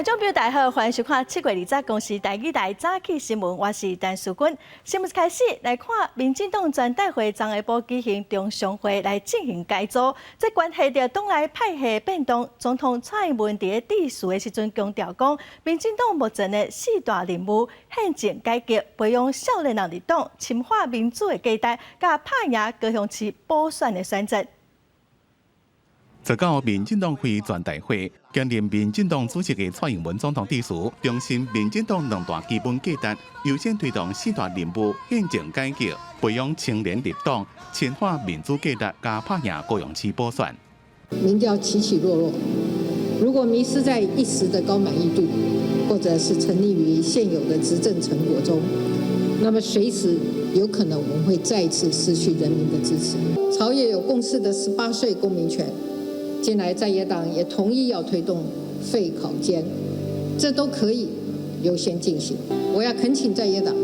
众朋友大家好，欢迎收看7月20日公司台语台早起新闻，我是陈淑君。新闻开始来看，民进党全代会昨下晡举行中常会来进行改组，这关系到党内派系变动。总统蔡英文伫致辞的时阵强调讲，民进党目前的4大任务：宪政改革、培养少年人入党、深化民主的期待，甲拍赢高雄市补选的选择。昨到民进党会全代会，兼任民进党主席的蔡英文总统致辞，重申民进党2大基本价值，优先推动4大任务：宪政改革、培养青年入党、深化民主价值，加拍赢高雄市补选。民调起起落落，如果迷失在一时的高满意度，或者是沉溺于现有的执政成果中，那么随时有可能我们会再次失去人民的支持。朝野有共识的18岁公民权。近来在野党也同意要推动废考监，这都可以优先进行。我要恳请在野党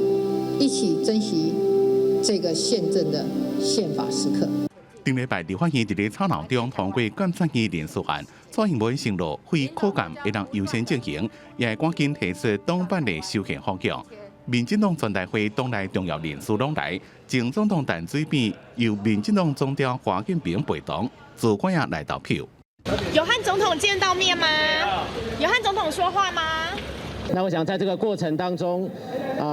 一起珍惜这个宪政的宪法时刻。顶礼拜立法院伫咧草闹中通过减产期连署案，蔡英文承诺非可干会当优先进行，也会赶紧提出党版的修宪方向。民进党全代会党内重要人士拢来，前总统陈水扁由民进党总召华建平陪同，主管也来投票。有和总统见到面吗？有和总统说话吗？那我想在这个过程当中，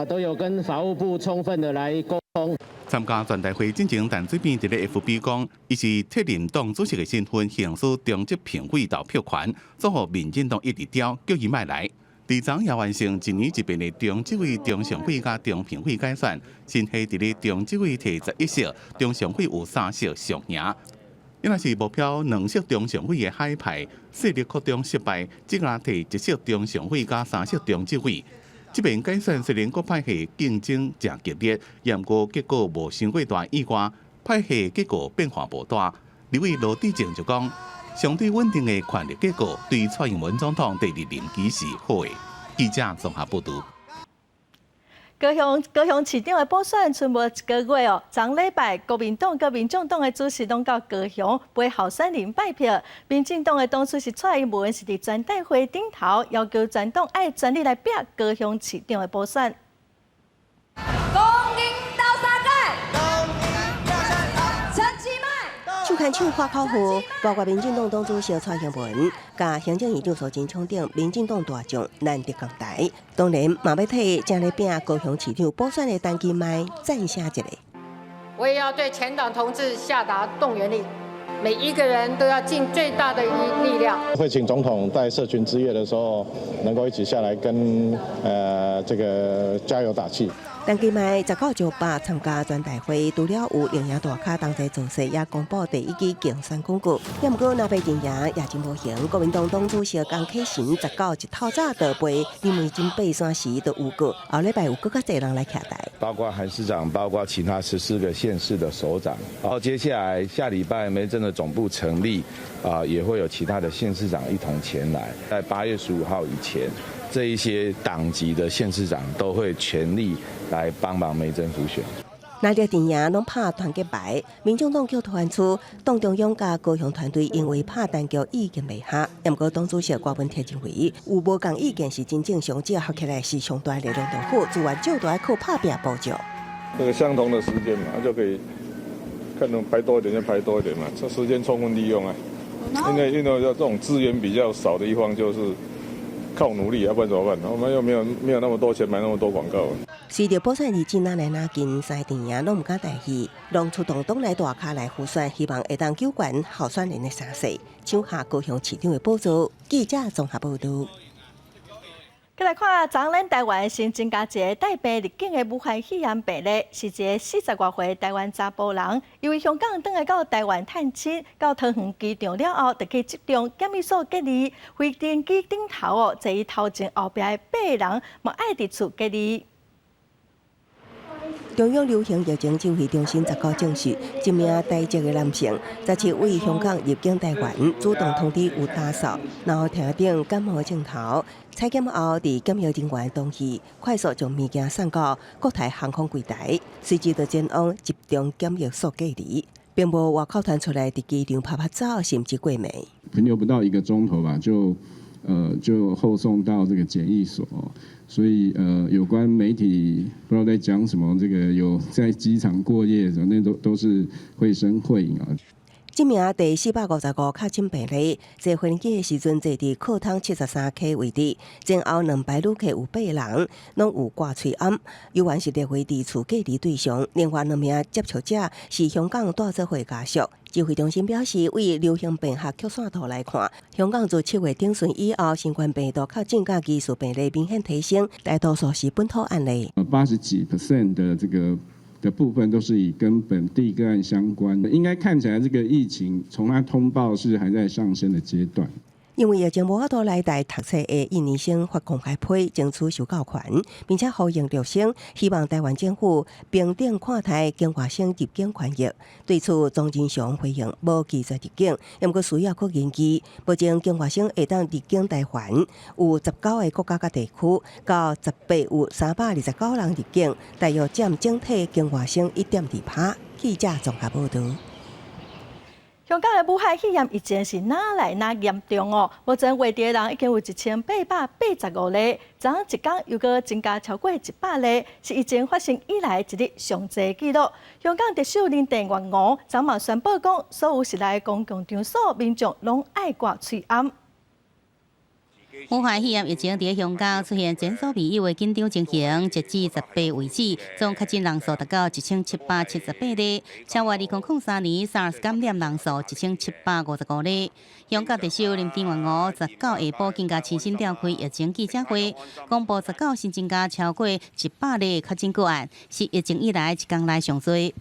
都有跟法务部充分的来沟通。参加全代会进行，陈水扁伫咧 FB 讲，伊是替任党主席的身份行使中级评委投票权，祝福民进党一直调，叫伊莫来。伫昨也完成1年1变的中执委、中常委甲中评委改选，新系伫咧中执委摕11席，中常委有3席上赢。因若是目标2席中常委的海派势力扩张失败，即下摕1席中常委加3席中执委。这边改选虽然各派系竞争正激烈，不过结果无伤过大意外，派系结果变化无大。立委罗致政就讲，相对稳定的权力结果，对蔡英文总统第2任期是好的。记者综合报道。高雄市长的补选剩无1个月哦，昨礼拜国民党甲民众党的主席拢到高雄陪候选人拜票。民进党的党主席蔡英文是伫全代会顶头要求全党爱全力来拼高雄市长的补选。手牵手画口号，包括民进党党主席蔡英文、甲行政院长苏贞昌等民进党大将难得港台，当然嘛要替正咧拼高雄市长补选的陈其迈赞声一下。我也要对全党同志下达动员令，每一个人都要尽最大的力量。会请总统在社群之夜的时候，能够一起下来跟这个加油打气。陈其迈19就8参加全代会，除了有领赢大卡同齐造势，也公布第1支竞选广告。也不过若被阵营也真无行，国民党党主席江启臣19一透早就背，因为真8时就有过，后礼拜有更较侪人来徛台，包括韩市长，包括其他14个县市的首长。然后接下来下礼拜梅镇的总部成立，也会有其他的县市长一同前来，在8月15号以前。这一些党籍的县市长都会全力来帮忙梅镇辅选。拿着阵营拢拍团结牌，民众党叫团出，党中央甲高雄团队因为拍单局意见袂合，不过党主席郭文铁认为有无共意见是真正常，只要合起来是上大力量就好，资源就大靠拍拼补救。这个相同的时间嘛，就可以看能排多一点就排多一点嘛，这时间充分利用啊。因为这种资源比较少的一方就是。靠努力，要不然怎么办？我们又没有那么多钱买那么多广告。随着补选日子哪来哪近，三阵营拢唔敢大意，拢出动党内大咖来互选，希望会当救援候选人的声势，抢下高雄市长的宝座。记者综合报道。再来看，昨咱台湾新增加一个带病入境的武汉肺炎病例，是一个40多岁台湾查甫人，因为香港转来到台湾探亲，到桃园机场了后，就去集中检疫所隔离。飞机顶头哦，坐伊头前后壁的8人，嘛爱伫厝隔离。中央流行疫情指挥中心19证实，一名台籍的男性17位香港入境台湾，主动通知有打扫，然后听顶感冒镜头。采检后，伫检疫人员同意，快速将物件送到国泰航空柜台，随即就前往集中检疫所隔离，并无外口传出来伫机场拍拍照，甚至过暝。停留不到1个钟头吧，就就后送到这个检疫所。所以有关媒体不知道在讲什么，这个有在机场过夜什么，那都是绘声绘影啊。这名第455确诊病例，坐飞机的时阵坐伫客舱73K 位置，前后2排旅客有8人，拢有挂喙암，有缘是列为伫厝隔离对象。另外2名接触者是香港带做伙家属。指挥中心表示，为流行病学曲线图来看，香港自7月中旬以后，新冠病毒确诊甲疑似病例明显提升，大多数是本土案例。80几% 的这个的部分都是以跟本地个案相关的，应该看起来这个疫情从它通报是还在上升的阶段。因为疫情无法度来台读册的印尼生发公开批争取受教权，并且呼应陆生，希望台湾政府平等看待境外生入境权益。对此，庄仁祥回应无拒绝入境，不过需要去研究。目前境外生会当入境台湾，有19个国家甲地区，到18有329人入境，大约占整体境外生1.2%。记者综合报道。香港的武汉肺炎疫情是哪来哪严重哦？目前外地的人已经有1885例，昨一天又搁增加超过100例，是疫情发生以来一日上济纪录。香港特首林郑月娥昨晚宣布讲，所有室内公共场所民众拢爱挂喙암。武汉肺炎疫情伫香港出现前所未有的紧张情形，截至18为止，总确诊人数达到1778例，超越2003年 SARS 感染人数1755例。香港特首林郑月娥19下晡更加亲身召开疫情记者会，公布19新增加超过100例确診個案，是疫情以來一天來上最。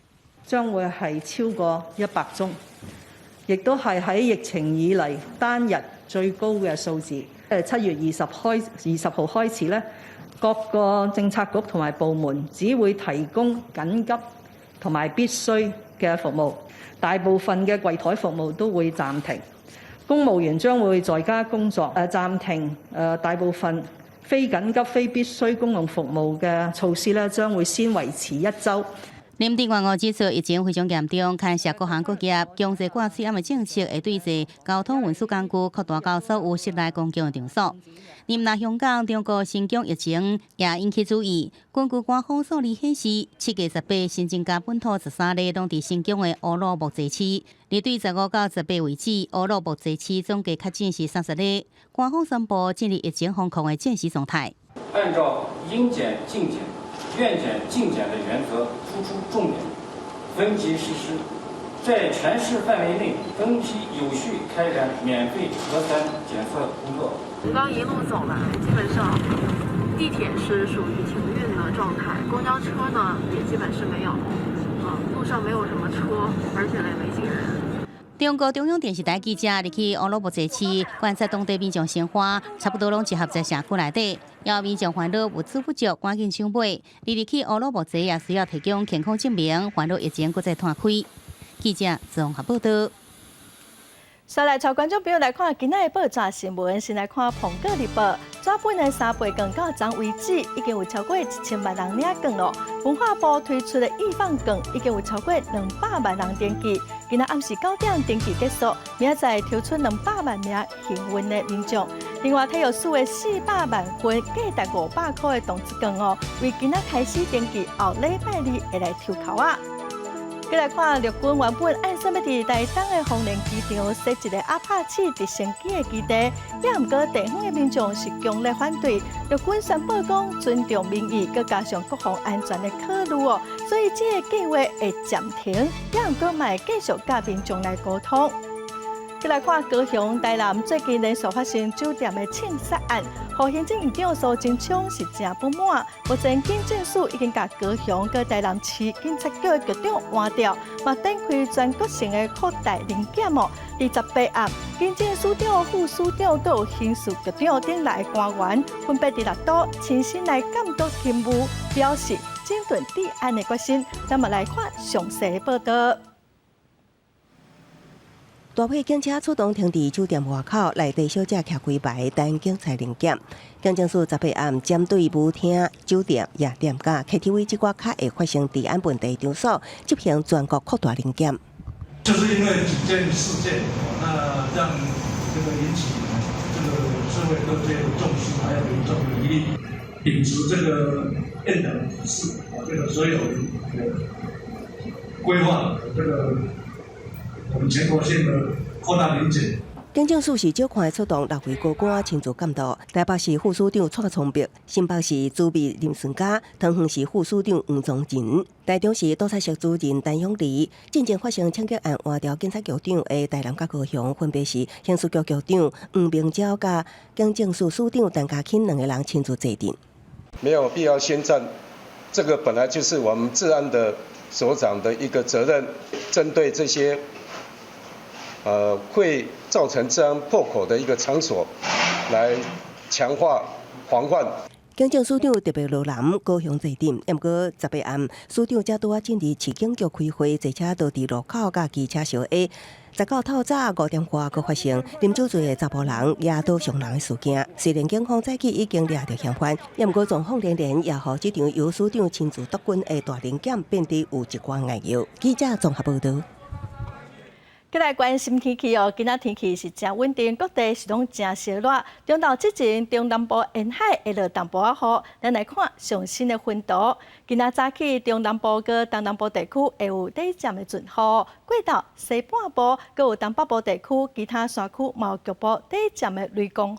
將會係超過100宗，亦都係喺疫情以嚟單日最高嘅數字。7月20號開始咧，各個政策局同埋部門只會提供緊急同埋必須嘅服務，大部分嘅櫃台服務都會暫停。公務員將會在家工作，暫停大部分非緊急、非必須公共服務嘅措施咧，將會先維持1週。林鄭月娥指出，疫情非常嚴重，牽涉各行各業，強制掛喙암的政策會對這交通運輸工具擴大到所有室內公共場所。林納香港中國新疆疫情也引起注意。根據官方數字顯示，7月18新增加本土13例，攏佇新疆的烏魯木齊市。而對15到18為止，烏魯木齊市總計確診是30例。官方宣布進入疫情防控的戰時狀態。按照應檢盡檢、願檢盡檢的原則，突出重點，分級實施，在全市範圍內分批有序開展免費核酸檢測工作。剛一路走來，基本上地鐵是屬於停運的狀態，公交車呢也基本是沒有，路上沒有什麼車，而且也沒幾人。中國中央電視台記者入去烏魯木齊市觀察當地民眾生活，差不多攏集合在社區內底。有民眾煩惱物資不足，趕緊搶買。而入去烏魯木齊也需要提供健康證明，煩惱疫情閣再攤開。記者綜合報道。再來朝觀眾朋友來看今仔的報紙新聞，先來看《蘋果日報》。早本的3倍券到昨為止，已經有超過1000萬人領券咯。文化部推出的易放券已經有超過200萬人登記。今仔暗時9點登記結束，明仔載抽出200萬名幸運的民眾。另外，體育署的400萬份價值500塊的動資券哦，為今仔開始登記，後禮拜2會來抽考啊。再來看陸軍原本按說要佇台東的豐年機場設一個阿帕奇直升機的基地，也毋過地方的民眾是強烈反對。陸軍宣布講尊重民意，佮加上國防安全的考慮哦，所以這個計劃會暫停，也毋過嘛會繼續甲民眾來溝通。再來看高雄台南最近連續發生酒店的槍殺案，和行政院長蘇貞昌是真不滿。目前警政署已經甲高雄佮台南市警察局的局長換掉，嘛展開全國性的擴大臨檢哦。28暗，警政署長、副署長都有刑事局長等來官員，分別佇六都親身來監督勤務，表示整頓治安的決心。咱們來看詳細的報道。大批警車出動停佇酒店外口，內底小姐徛幾排等警察臨檢。警政署18暗針對舞廳、酒店、夜店甲 KTV 這個較會發生治安問題場所，執行全國擴大臨檢。就是因為幾件事件，那讓這個引起這個社会各界的重视，还有民众的疑虑，秉持这个变等式这个所有规划这个我们全国性的扩大民检。警政署是召开出动6位高官亲自监督，台北市副署长蔡聪碧、新北市主秘林顺嘉、桃园市副署长黄宗仁、台中市督察室主任陈永利。进前发生枪击案换调检察局长的台南甲高雄，分别是刑事局局长黄明昭甲警政署署长陈家钦2个人亲自坐镇。没有必要宣战，这个本来就是我们治安的首长的一个责任，针对这些会造成治安破口的一个场所，来强化防范。警政署长特别罗南高雄坐镇，不过18暗，署长才拄啊进入市警局开会，坐车到伫路口甲机车相挨。19透早5点外，佫发生啉酒醉的查甫人压倒伤人的事件。虽然警方早起已经抓到嫌犯，不过状况连连，也互这场由署长亲自督军的大临检变得有一关硬摇。记者综合报道。再来关心天气哦，今仔天气是真稳定，各地是拢真热热。中昼之前，中南部沿海会落淡薄仔雨。咱来看上新的温度。今仔早起，中南部佮东南部地区会有短暂的阵雨，过到西半部佮有东北部地区，其他山区嘛有局部短暂的雷公雨。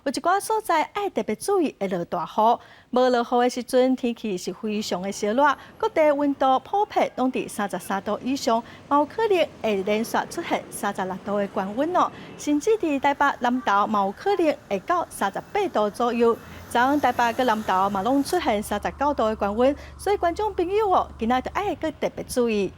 有一寡所在爱特别注意会落大雨。无落雨的时阵，天气是非常的热热，各地温度普遍拢伫33度以上，嘛有可能会连续出现36度的高温哦，甚至伫台北南投嘛有可能会到38度左右。昨昏台北佮南投嘛拢出现39度的高温，所以观众朋友哦，今仔就爱佮特别注意。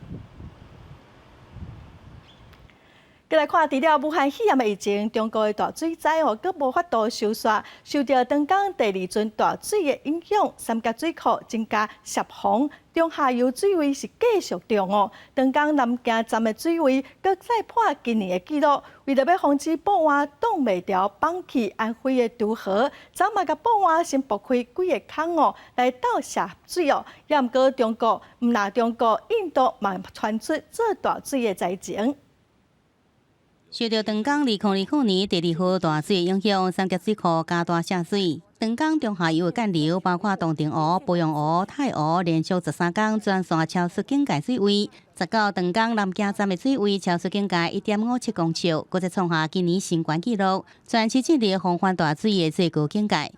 再来看，除了武汉肺炎的疫情，中国的大水灾哦，佮无法度收煞，受到长江第2尊大水的影响，三峡水库增加泄洪，中下游水位是继续涨哦。长江南京站的水位佮再破今年的纪录。为了要防止爆换挡袂牢放弃安徽的渡河，早嘛甲爆换先拨开几个坑哦，来倒下水哦。也毋过中国，印度嘛传出做大水的灾情。受到长江2020年第2号大水的影响，三峡水库加大下水。长江中下游的干流，包括东定湖、鄱阳湖、太湖，连续13天全线超出警戒水位。19长江南京站的水位超出警戒1.57公尺，搁再创下今年新高纪录，全市进入防范大水的最高警戒。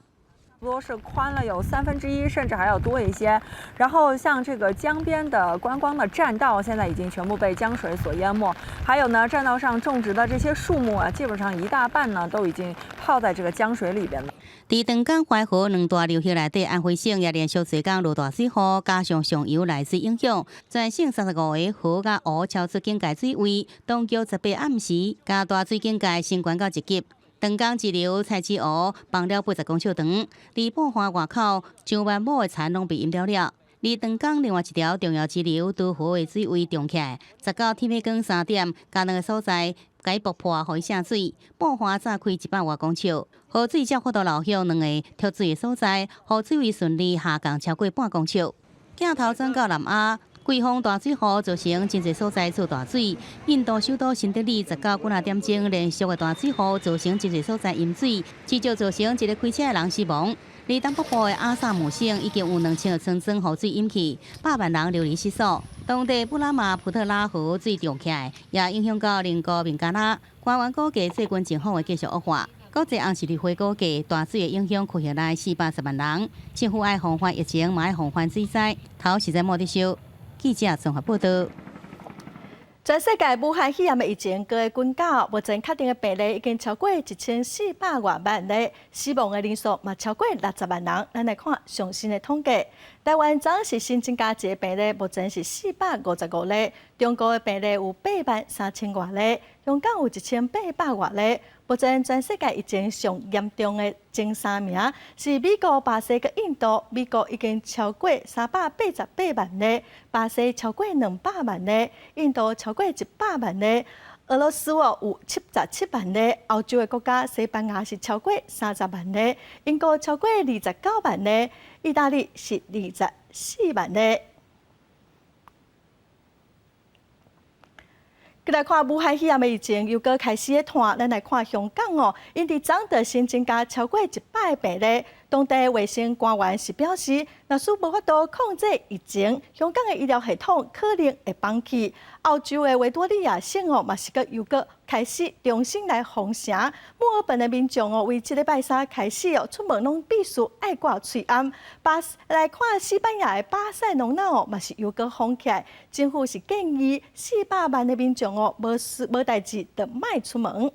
不多是宽了有1/3，甚至还要多一些。然后像这个江边的观光的栈道，现在已经全部被江水所淹没。还有呢，栈道上种植的这些树木啊，基本上一大半呢都已经泡在这个江水里边了。伫长江淮河2大流域内底，安徽省也连续多天落大水雨，加上上游来水影响，全省35个河甲湖超出警戒水位。当局18暗时加大水警戒升悬到1级。长江支流菜市湖放了80公尺长，离爆换外口上万亩的田拢被淹了了。而长江另外一条重要支流渡河的水位涨起来，19天光3点，加2个所在该爆破，互伊下水，爆换炸开100多公尺，河水才发到流向2个脱水的所在，互水位顺利下降超过半公尺。镜头转到南亚。季风大水雨造成真侪所在出大水，印度首都新德里19几点钟连续的大水雨造成真侪所在淹水，至少造成一个开车的人死亡。而东北部的阿萨姆省已经有2000个村庄雨水淹去，100万人流离失所。当地布拉马普特拉河水涨起来，也影响到邻国明加拉。官员估计最近情况会继续恶化。国际红十字会估计大水的影响区域内410万人，政府爱防范疫情，嘛爱防范水灾。头是在莫迪修。记者综合报道。全世界武汉肺炎的疫情各个军告，目前确定的病例已经超过1400多万例，死亡的人数嘛超过60万人。咱来看上新的统计，台湾昨是新增加一个病例，目前是455例；中国的病例有83000多例，香港有1800多例。目前全世界疫情上严重的前3名是美国、巴西和印度。美国已经超过388万例，巴西超过200万例，印度超过100万例。俄罗斯有77万例，欧洲的国家西班牙是超过30万例，英国超过29万例，意大利是24万例。佮来看武汉肺炎的疫情又搁开始的团，咱来看香港哦，因伫昨就新增加超过100个病例。当地卫生官员是表示，若是无法度控制疫情，香港的医疗系统可能会放弃。澳洲的维多利亚省哦，嘛是又搁开始重新来封城。墨尔本的民众哦，为这礼拜三开始哦，出门拢必须爱挂喙安。来看西班牙的巴塞隆纳哦，嘛是又搁封起来。政府是建议400万的民众哦，无代志就莫出门。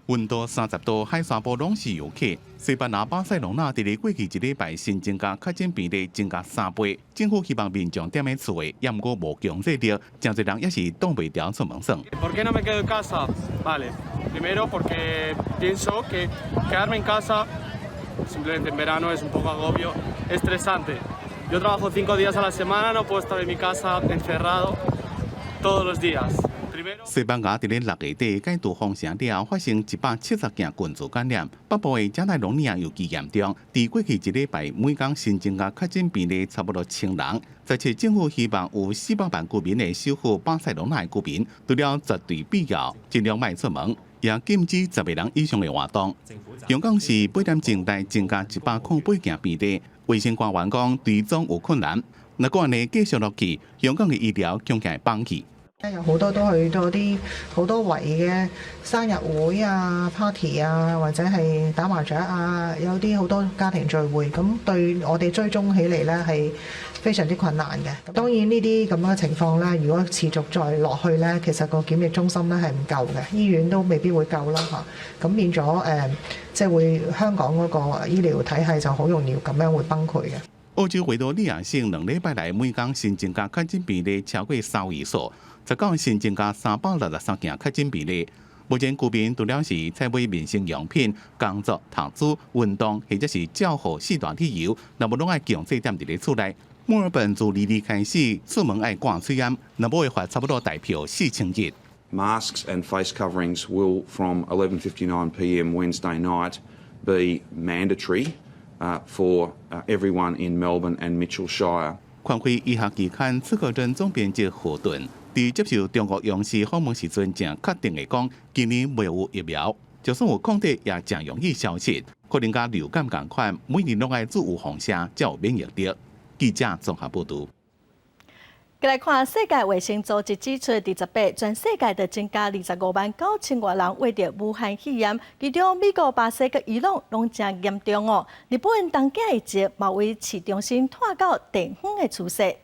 温度30度，海沙坡拢是游客。西班牙巴塞隆纳伫咧过去一礼拜新增加确诊比例增加3倍。政府希望民众踮咧厝诶，毋过无强制力，真侪人也是挡袂牢出门耍。¿Por qué no me quedo en casa? Vale. Primero porque pienso que quedarme en casa simplemente en verano es un poco agobio, estresante. Yo trabajo 5 días a la semana, no puedo estar en mi casa encerrado todos los días. 西班牙伫咧6月底解除封城了，发生170件群组感染。北部的加泰罗尼亚尤其严重，伫过去一礼拜每天新增加确诊比例差不多1000人。在此政府希望有400万居民的首府巴塞罗那的居民，除了绝对必要，尽量莫出门，也禁止10个人以上的活动。香港市8点钟内增加108件比例，卫生官员讲追踪有困难。若个安尼继續落去，香港嘅醫療恐驚係放棄。有好多都去到啲好多圍嘅生日會啊、party 啊，或者係打麻雀啊，有啲好多家庭聚會，咁對我哋追蹤起嚟咧係非常之困難嘅。當然呢啲咁樣嘅情況咧，如果持續再落去咧，其實個檢疫中心咧係唔夠嘅，醫院都未必會夠啦嚇。咁變咗即係會香港嗰個醫療體系就好容易咁樣會崩潰嘅。澳洲維多利亞省2禮拜來每天新增加確診比例超過3位數，19日新增加363件確診比例。目前居民除了是採買民生用品、工作、投資、運動或者是照顧4大理由，那麼攏愛強制踮佇咧厝內。墨爾本自2日開始出門愛掛喙罨，那麼會罰差不多大票4000日。Masks and face coverings will from 11:59 p.m. Wednesday night be mandatory. For everyone in Melbourne and Mitchell Shire。看开医学期刊出口人总编辑胡顿，伫接受中国央视访问时阵，正确定的讲，今年未有疫苗，就算有抗体，也正容易消失。可能甲流感同款，每年拢爱做预防针，才有免疫力。记者综合报道。再来看世界卫生组织指出，第18全世界就增加25万9千多人患着武汉肺炎，其中美国、巴西佮伊朗拢正严重哦。日本东京疫情嘛为市中心拖到地远的趋势。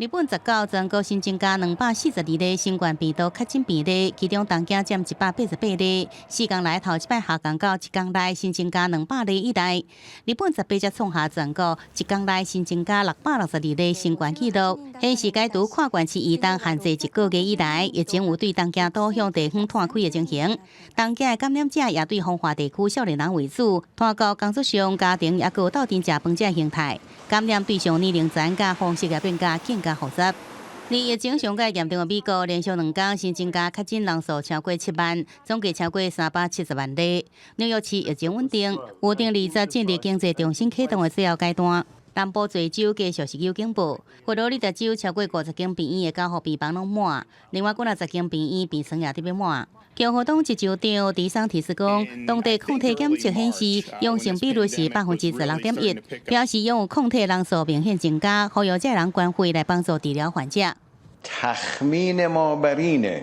日本19全国新增加242例新冠病毒确诊病例，其中东京占188例。4天来头一摆下降到1天内新增加200例以内。日本18才创下全国1天内新增加662例新冠纪录，显示解除跨县市移动限制1个月以来，疫情有对东京倒向地方拓开的情形。东京的感染者也对风化地区少年人为主，拖到工作上、家庭也有斗阵食饭这形态。感染对象年龄层甲方式也变加更加复杂。离疫情上界严重的美国，连续2天新增加确诊人数超过7万，总计超过370万例。纽约市疫情稳定，预定20进入经济重新启动的最后阶段。南部侪州继续是有警报，佛罗里达州超过50间病院的加护病房拢满，另外10间病院病床也特别满。共和党一州长迪桑提斯讲，当地抗体检测显示阳性比率是16.1%，表示拥有抗体人数明显增加，呼吁这人关费来帮助治疗患者。تخمین ما بر اینه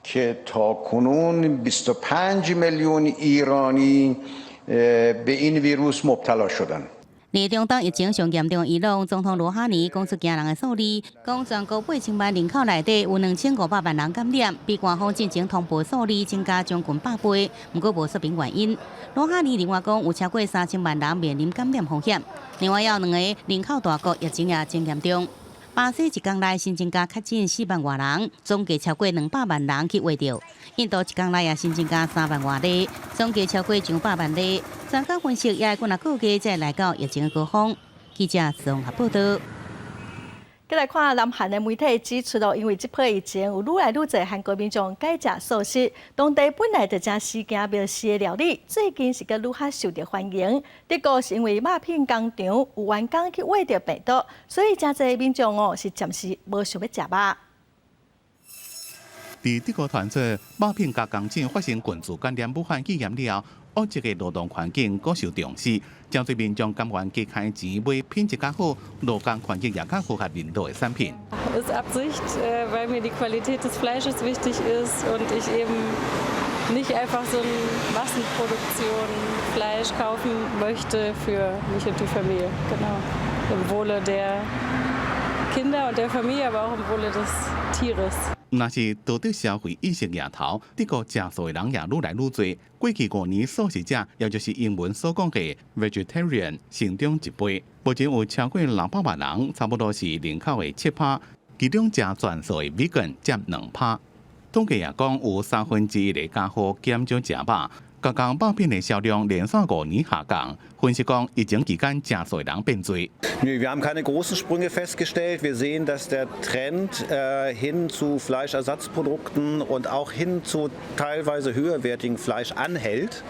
که تاکنون 25 میلیون ایرانی به این ویروس مبتلا شدن。而中东疫情上严重的伊朗总统罗哈尼讲出惊人的数字，讲全国8000万人口内底有2500万人感染，比官方进行通报数字增加将近100倍，不过无说明原因。罗哈尼另外讲有超过3000万人面临感染风险，另外还有2个人口大国疫情也真严重。巴西1天内新增加确诊4万多人，总计超过200万人去患着。印度1天内也新增加3万多例，总计超过200万例。专家分析，也过1个月才来到疫情的高峰。记者综合报道。再来看南韩的媒体指出因为这波疫情有愈来愈多韩国民众改食素食，当地本来就真时行庙事的料理，最近是愈较受到欢迎。德国是因为鸦片工厂有员工去挖到病毒，所以真侪民众是暂时无想要食肉。伫德国传出鸦片加工厂发生群组感染武汉肺炎了，恶劣的劳动环境更受重视。真侪民众甘愿加开钱买品质较好、劳工环境也较符合人道的产品。Ist Absicht, weil mir die Qualität des Fleisches wichtig ist und ich eben nicht einfach so eine Massenproduktion Fleisch kaufen möchte für mich und die Familie. Genau. Im Wohle der Kinder und der Familie, aber auch im Wohle des Tieres. 若是道德消费意识抬头，德国食素的人也愈来愈多。过去5年，素食者，也就是英文所讲的 vegetarian， 成长1倍。目前有超过600万人，差不多是人口的7%，其中食全素的 vegan 占2%。统计也讲，有1/3的家户减少食肉。加工肉片的销量连续5年下降。分析讲，疫情期间食素的人变多。Wir haben keine großen Sprünge festgestellt. Wir sehen, dass der Trend hin zu Fleischersatzprodukten und auch hin zu teilweise höherwertigen Fleisch anhält.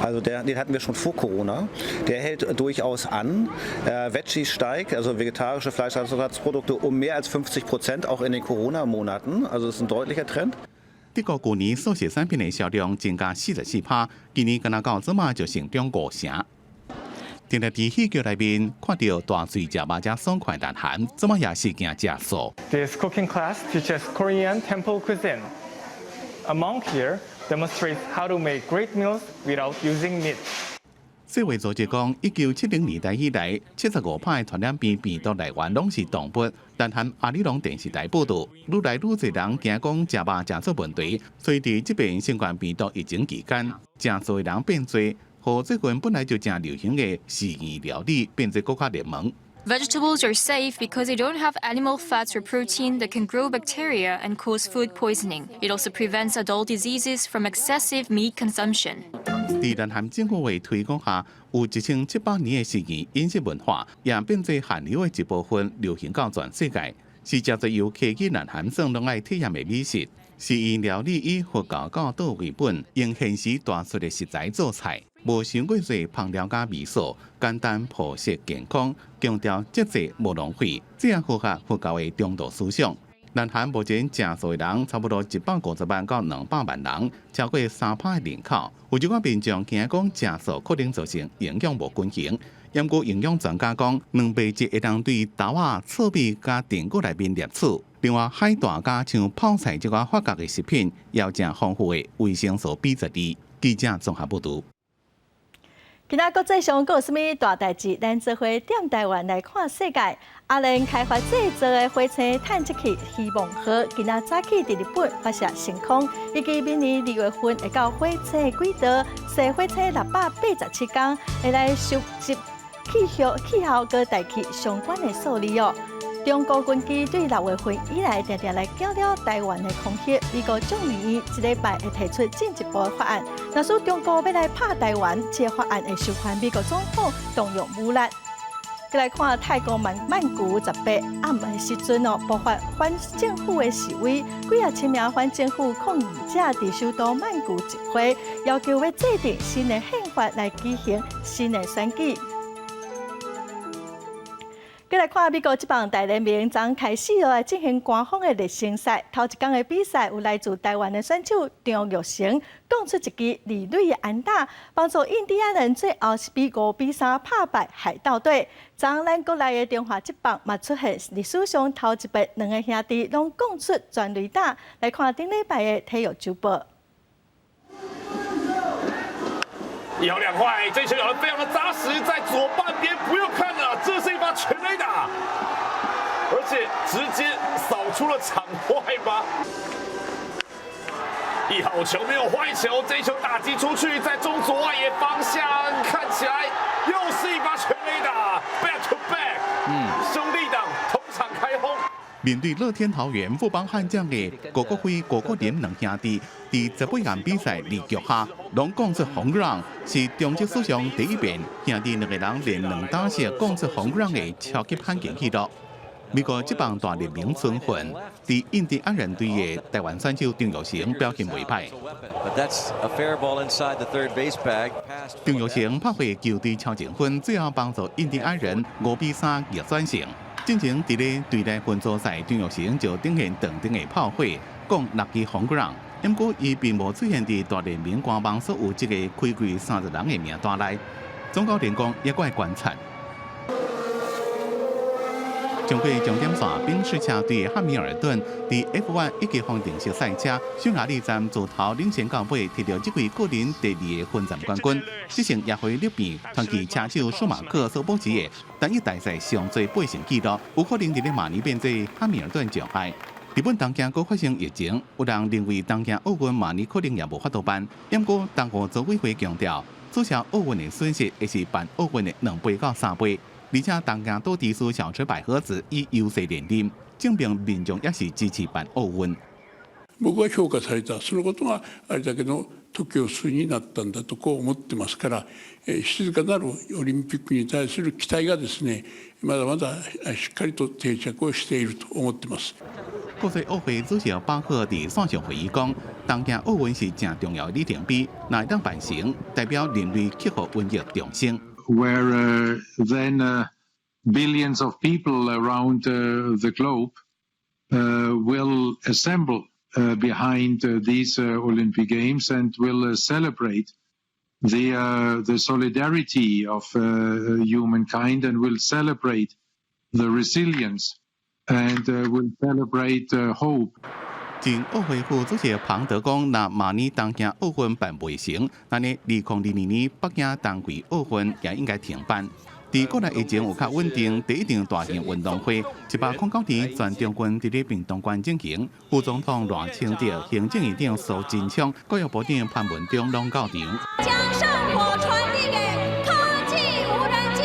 Also den hatten wir schon vor Corona. Der hält durchaus an. Veggies steigt, also vegetarische Fleischersatzprodukte, um mehr als 50%, auch in den Corona-Monaten. Also es ist ein deutlicher Trend. 德国去年素食产品的销量增加44%，今年敢若到这嘛就成长5成。定定伫戏剧内面看到大嘴食肉食爽快南韩，这嘛也是惊食素。This cooking class teaches Korean temple cuisine. A monk here demonstrates how to make great meals without using meat. 世卫组织讲，1970年代以来，75%的传染病病毒来源拢是动物。但含阿里郎电视台报道，愈来愈多人惊讲食肉食出问题，所以伫这边新冠病毒疫情期间，食素的人变多，和这群本来就正流行的饲鱼料理变得更加热门。Vegetables are safe because they don't have animal fats or protein that can grow bacteria and cause food poisoning. It also prevents adult diseases from excessive meat consumption. 伫南韩政府的推广下，有1700年的饲鱼饮食文化，也变做韩流的一部分，流行到全世界。是食着由科技南韩省拢爱体验的美食。饲鱼料理以佛教教导为本，用现时大数的食材做菜，无伤过多烹调甲味素，简单朴实健康，强调节制无浪费，这样符合佛教的中道思想。南韩目前食素的人差不多150万到200万人，超过3%的人口。有一寡民众惊讲食素可能造成营养无均衡。不过营养专家讲，2倍质会当对豆仔、糙米加甜果内面摄取。另外，海带加像泡菜这款发酵的食品，也有正丰富的维生素 B12。记者综合报道。今仔国际上有啥物大代志？咱做伙踮台湾来看世界。阿联开发制造的火星探测器希望号，今仔早起伫日本发射升空，预计明年2月份会到火星的轨道，驶火星687天，会来收集气候跟大气相关的数字哦。中国军机对6月份以来常常来搅扰台湾的空袭，美国众议院这礼拜会提出进一步的法案。若说中国要来拍台湾，这法案会受限美国总统动用武力。再来看泰国曼谷18暗的时阵哦，爆发反政府的示威，几啊千名反政府抗议者伫首都曼谷集会，要求要制定新的宪法来举行新的选举。再来看美国职棒大联盟昨开始来进行官方的热身赛，头一天的比赛有来自台湾的选手张玉成讲出一支2垒的安打，帮助印第安人最后是比5-3打败海盗队。昨咱国内的中华职棒嘛出现历史上头一摆2个兄弟拢讲出全垒打，来看顶礼拜的体育周报。1好2坏，这球咬得非常的扎实，在左半边不用看了，这是一发全垒打，而且直接扫出了场外吧。1好球没有坏球，这一球打击出去，在中左外野方向，看起来又是一发全垒打 ，back to back，兄弟党同场开轰。面对乐天桃园富邦悍将的郭国辉、郭国林两兄弟，伫18项比赛2局下，拢讲出home run，是中职史上第一遍兄弟2个人连2打席讲出home run的超级罕见纪录。美國職棒大聯盟春訓，在印第安人隊嘅台灣選手張育成表現未歹。張育成拍回球隊超前分，最後幫助印第安人5-3逆轉勝。進前在咧隊內分組賽，張育成就頂現長長嘅炮火，共6記home run。不過，伊並無出現在大聯盟官網所有這個開季30人嘅名單內。總教練講也怪觀察。將會終點線賓士車隊漢密爾頓在 F1 一級方程式賽車匈牙利站自頭領先到尾，摕到這回個人第2個分站冠軍。之前也會6邊傳奇車手舒馬克所保持嘅單一大賽上最8勝紀錄，有可能在明年變做漢密爾頓障礙。日本東京閣發生疫情，有人認為東京奧運明年可能也無法度辦。不過，東奧組委會強調，取消奧運的損失會是辦奧運的2倍到3倍。而且東京都地區小吃百合子以優勢連任，證明民眾也是支持辦奧運。僕は評価されたそのことがあれだけの時を過ぎになったんだとこう思ってますから、静かなるオリンピックに対する期待がですね、まだまだしっかりと定着をしていると思ってます。國際奧會主席巴赫在線上會議講，東京奧運是正重要的里程碑，若當辦成，代表人類克服瘟疫重生。Where then billions of people around the globe will assemble behind these Olympic Games and will celebrate the solidarity of humankind and will celebrate the resilience and will celebrate hope. 前奧會副主席龐德講，若明年東京奧運辦未成，那呢2022年北京冬季奧運也應該停辦。在國內疫情有較穩定，第1場大型運動會109年全中軍在咧屏東縣進行。副總統賴清德、行政院長蘇貞昌、教育部長潘文忠攏到場。將聖火傳遞給科技無人機。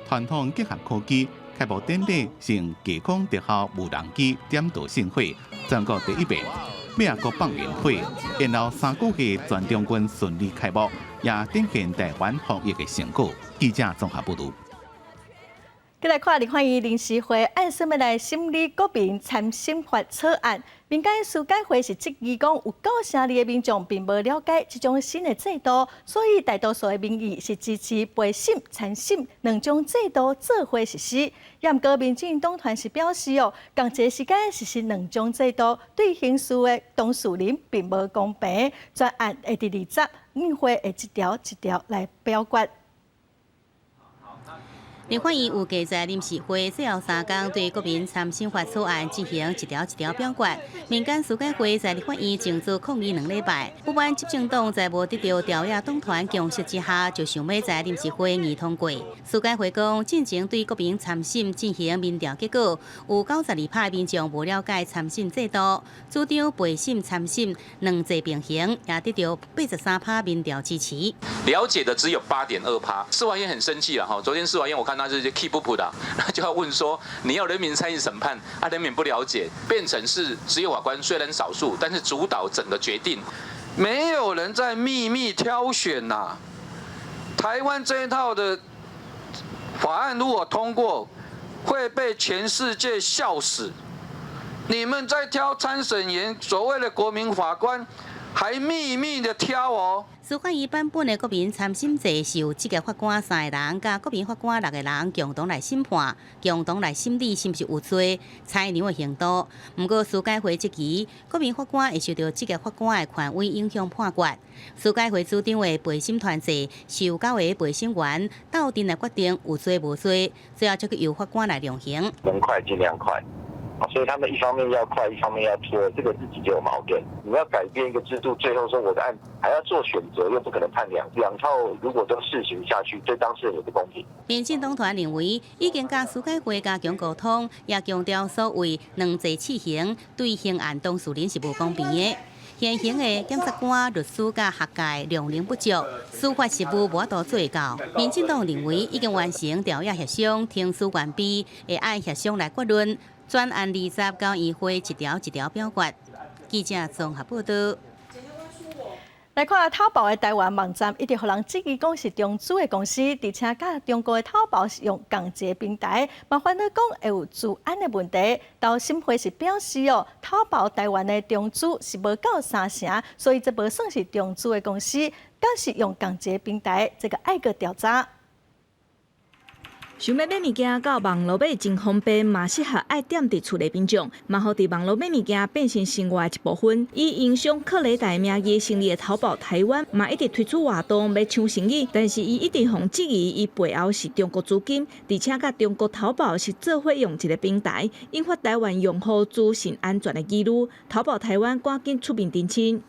傳統結合科技，開幕典禮成技工特效無人機點導盛會，全國第1遍。美國棒運會，然後3個月全中軍順利開幕，也展現台灣防疫嘅成果。記者綜合報道。再來看立法院臨時會按什麼來審理國民參審法草案？民間司改會是質疑講，有9成2的民眾並無了解這種新的制度，所以大多數的民意是支持陪審、參審兩種制度做伙實施。也毋過民進黨團是表示同一時間實施兩種制度，對刑事的當事人並無公平。專案會在20議會會一條一條來表決。立法院有計在臨時會最後3天對國民參審法草案進行一條一條表決。民間司改會在立法院靜止抗議2禮拜，不滿執政黨在無得到朝野黨團共識之下，就想要在臨時會議通過。司改會講，進前對國民參審進行民調結果，有92%民眾無了解參審制度，主張陪審參審兩制並行，也得到83%民調支持。了解的只有8.2%，司法院很生氣了哈。昨天司法院我看他就是 keep 不普的，那就要問說，你要人民參與審判，人民不了解，變成是職業法官雖然少數，但是主導整個決定，沒有人在秘密挑選吶。台灣這一套的法案如果通過，會被全世界笑死。你們在挑參審員，所謂的國民法官，還秘密的挑哦。司法院版本的國民參審制是由職業法官3個人加國民法官6個人共同來審判，共同來審理是不是有罪、採樣的程度。不過司改會質疑，國民法官會受到職業法官的權威影響判決。司改會主張的陪審團制是由9個陪審員鬥陣來決定有罪無罪，最後就由法官來量刑。能快盡量快。所以他們一方面要快，一方面要拖，這個自己就有矛盾。你要改變一個制度，最後說我的案還要做選擇，又不可能判兩套，如果都試行下去，對當事人也不公平。民進黨團認為，已經甲司改會加強溝通，也強調所謂兩制試行對刑案當事人是無公平的。現行的檢察官、律師甲學界量能不足，司法實務無法度做到。民進黨認為已經完成調解協商，聽書完畢，會按協商來決論。專案20到議會一條一條表決。記者綜合報道。来看淘宝的台湾网站，一直互人质疑讲是中资的公司，而且甲中国的淘宝是用同一个平台，麻烦你讲会有治安的问题。到新会是表示淘宝台湾的中资是无到3成，所以这无算是中资的公司，敢是用同一个平台，这个爱个调查。想要买物件到网络买真方便，嘛适合爱踮伫厝内品种，嘛好伫网络买物件变成生活的一部分。以影响克雷达名义成立的淘宝台湾，嘛一直推出活动要抢生意，但是伊一直互质疑，伊背后是中国资金，而且甲中国淘宝是做伙用一个平台，引发台湾用户资讯安全的疑虑。淘宝台湾赶紧出面澄清。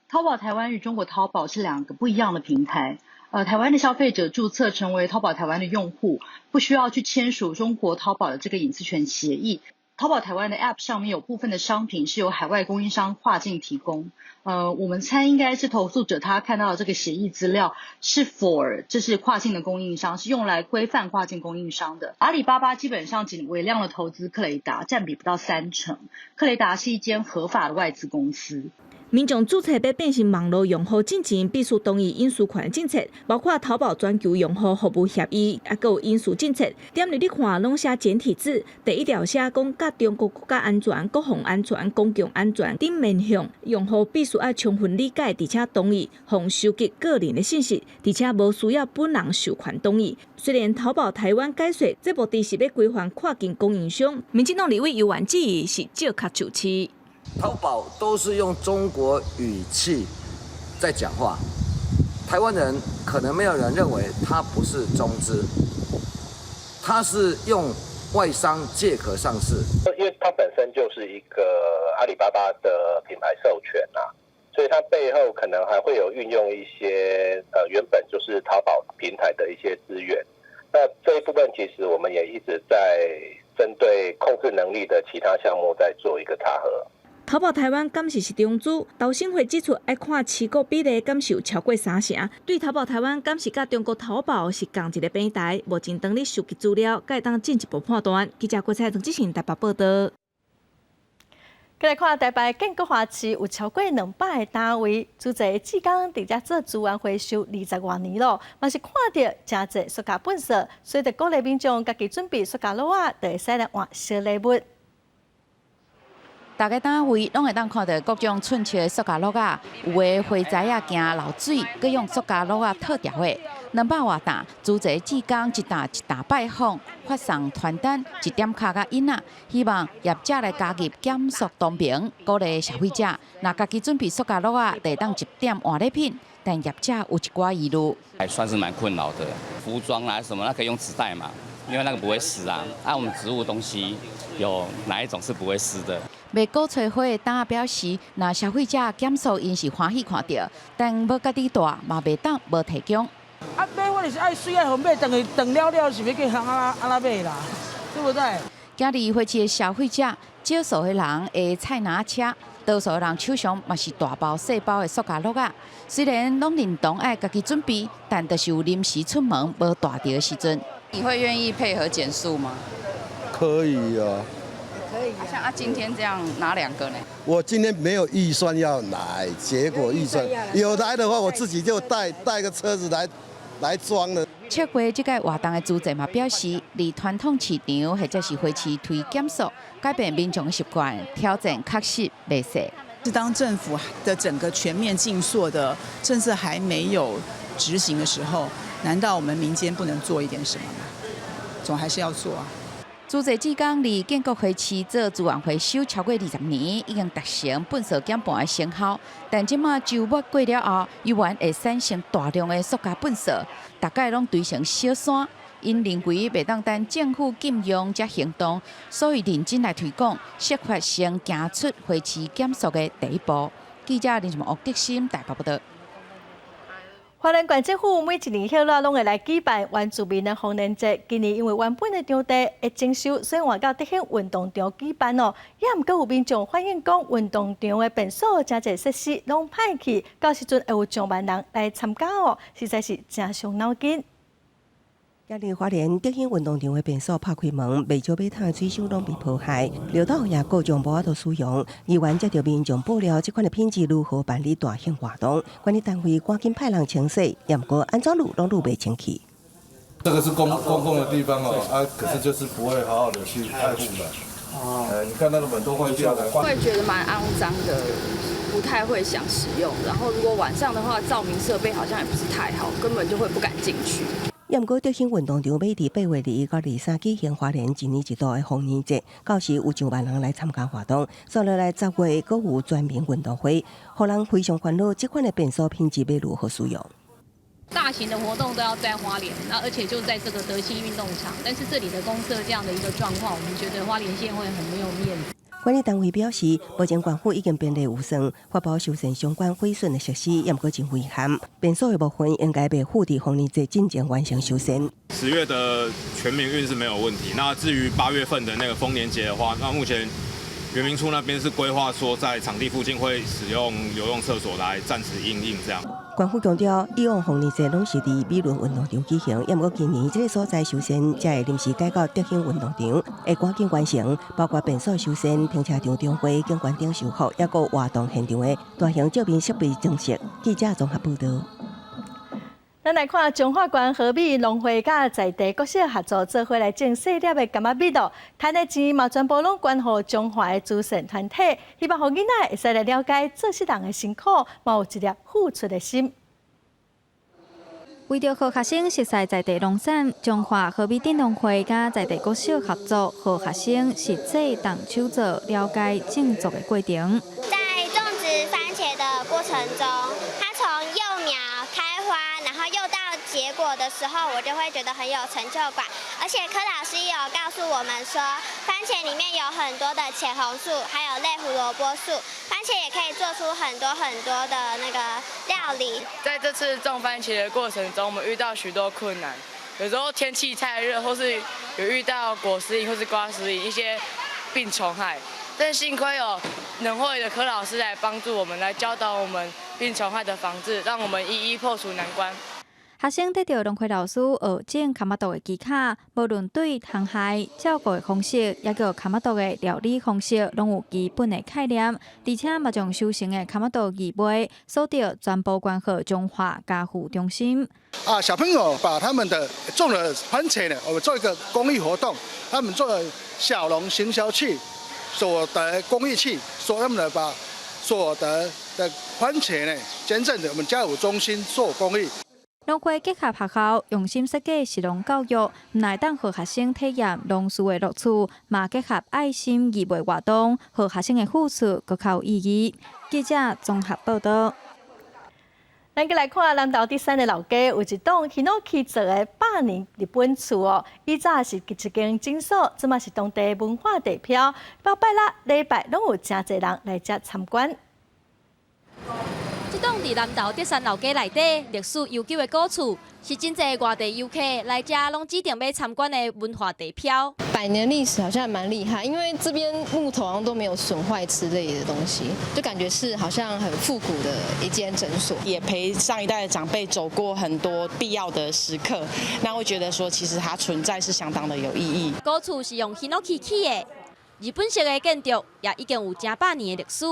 淘宝台湾与中国淘宝是2个不一样的平台。台湾的消费者注册成为淘宝台湾的用户，不需要去签署中国淘宝的这个隐私权协议。淘宝台湾的 App 上面有部分的商品是由海外供应商跨境提供。我们猜应该是投诉者他看到的这个协议资料是 这是跨境的供应商，是用来规范跨境供应商的。阿里巴巴基本上仅微量的投资克雷达，占比不到3成。克雷达是一间合法的外资公司。民众注册要变成网络用户进前，必须同意隐私权的政策，包括淘宝专求用户服务协议，还有隐私政策。点入你看，拢写简体字，第一条写讲甲中国国家安全、国防安全、公共安全等面向，用户必须要充分理解，而且同意，互收集个人的信息，而且无需要本人授权同意。虽然淘宝台湾解说，这目的是要规范跨境供应商，民进党立委游婉质疑是借壳就市。淘宝都是用中国语气在讲话，台湾人可能没有人认为它不是中资，它是用外商借壳上市，因为它本身就是一个阿里巴巴的品牌授权所以它背后可能还会有运用一些原本就是淘宝平台的一些资源。那这一部分其实我们也一直在针对控制能力的其他项目在做一个查核。淘宝台湾敢是中资？投审会指出，要看持股比例敢是有超过3成。对淘宝台湾敢是甲中国淘宝是同一个平台，目前等你收集资料，才会当进一步判断。记者郭彩曾志成台北报道。再来看台北建国花市有超过200个单位，主席志刚伫遮做资源回收20多年咯，嘛是看到真侪塑胶垃圾，所以着鼓励民众家己准备塑胶袋仔，就会使来换小礼物。大家单位拢会当看到各种寸切的塑胶袋仔，有的花材啊惊漏水，佮用塑胶袋仔套条的。200多担，主席志刚一担一担拜访，发送传单1点卡甲印仔，希望业者来加入减塑同频，鼓励消费者若家己准备塑胶袋仔，就会当1点换礼品。但业者有一寡疑虑，还算是蛮困扰的。服装啊什么，那可以用纸袋嘛，因为那个不会湿啊。我们植物东西有哪一种是不会湿的？卖果菜花的担表示，若消费者减塑，因是欢喜看到，但要家己带嘛袂当无提供。买我就是爱水爱红买，等了是要去行安那买啦，对不对？今日花市的消费者，少数的人会菜拿车，多数的人手上嘛是大包细包的塑胶袋仔。虽然拢认同爱家己准备，但就是有临时出门无带着的时阵。你会愿意配合减塑吗？可以啊。可以、像今天这样拿2个呢？我今天没有预算要来，结果预算有来的话，我自己就带个车子来装了。测过这个活动的主席嘛表示，离传统市场或者是花市推减塑，改变民众的习惯，挑战确实袂小。是当政府的整个全面禁塑的政策还没有执行的时候，难道我们民间不能做一点什么吗？总还是要做啊。主席志刚离建国花市做资源回收超过20年，已经达成垃圾减半的成效。但即马周末过了后，依然会产生大量的塑胶垃圾，大概拢堆成小山。因认为袂当等政府禁用才行动，所以认真来推广，设法先行出花市减塑的第一步。记者林什么吴德心台北报道。花莲县政府每一年迄拢会来举办原住民的丰年节。今年因为原本的场地会征收，所以换到德兴运动场举办哦。也毋过有民众反映讲，运动场的便所真侪设施拢歹去，到时阵会有上万人来参加哦，实在是真伤脑筋。今日花莲德兴运动场的便所拍开门，未少马桶、水箱拢被破坏，刘导也各种无法度使用。议员接到民众爆料，这款的品质如何办理大型活动？管理单位赶紧派人清洗，也不过安怎路拢路袂清气。这个是公共的地方可是就是不会好好的去爱护的。你看那个门都坏掉了，会觉得蛮肮脏的，不太会想使用。然后如果晚上的话，照明设备好像也不是太好，根本就会不敢进去。也毋过，德兴运动场每伫8月2日到23举行花莲一年一度的丰年节，到时有上万人来参加活动。接落来10月，阁有全民运动会，互人非常烦恼，这款的便所品质要如何使用？大型的活动都要在花莲，那而且就在这个德兴运动场，但是这里的公设这样的一个状况，我们觉得花莲县会很没有面子。管理单位表示，目前官府已经编列预算，发包修缮相关毁损的设施，也毋过真遗憾，便所的部分应该被附伫丰年节进前完成修缮。10月的全民运是没有问题，那至于8月份的那个丰年节的话，那目前原民处那边是规划说，在场地附近会使用游泳厕所来暂时因应这样。官府强调，以往丰年节拢是伫美伦运动场举行，也毋过今年这个所在修缮才会临时改到德兴运动场，会赶紧完成，包括便所修缮、停车场中规、景观顶修复，也有活动现场的大型照明设备装饰。记者综合报道。咱来看中华关和美农会甲在地各社合作，做伙来种细粒的柑仔蜜咯。赚的钱嘛全部拢捐予中华的慈善团体，希望互囡仔会使来了解做事人的辛苦，嘛有一粒付出的心。为着和学生熟悉在地农产，中华和美电农会甲在地各社合作，和学生实际动手做，了解种植的过程。在种植番茄的过程中，它从幼苗开花，然后又到结果的时候，我就会觉得很有成就感。而且柯老师也有告诉我们说，番茄里面有很多的茄红素，还有类胡萝卜素，番茄也可以做出很多的那个料理。在这次种番茄的过程中，我们遇到许多困难，有时候天气太热，或是有遇到果实蝇或是瓜实蝇一些病虫害，但幸亏有农会的柯老师来帮助我们，来教导我们病虫害的防治，让我们一一破除难关。学生得到农会老师学种柑仔豆的技巧，无论对虫害照顾的方式，也有柑仔豆的料理方式，拢有基本的概念，而且嘛将修成的柑仔豆义卖，所得全部捐予中华家护中心。小朋友把他们的种了番茄呢，我们做一个公益活动，他们做了小农行销器所得公益器，说他们呢把所得的番茄呢捐赠给我们家护中心做公益。农会结合学校用心设计实农教育，唔来当予学生体验农事的乐趣，嘛结合爱心义卖活动，予学生的付出更较有意义。记者综合报道。咱再来看南投第3的老家，有一栋 Hinoki 做的100年日本厝哦，以早是一间诊所，即嘛是当地文化地标，包拜六、礼拜拢有真侪人来遮参观。这栋伫南投第3老家内底历史悠久的古厝，是真侪外地游客来遮拢指定要参观的文化地标。100年历史好像蛮厉害，因为这边木头好像都没有损坏之类的东西，就感觉是好像很复古的一间诊所。也陪上一代的长辈走过很多必要的时刻，那会觉得说其实它存在是相当的有意义。古厝是用 Hinoki 起的，日本式的建筑也已经有正100年的历史。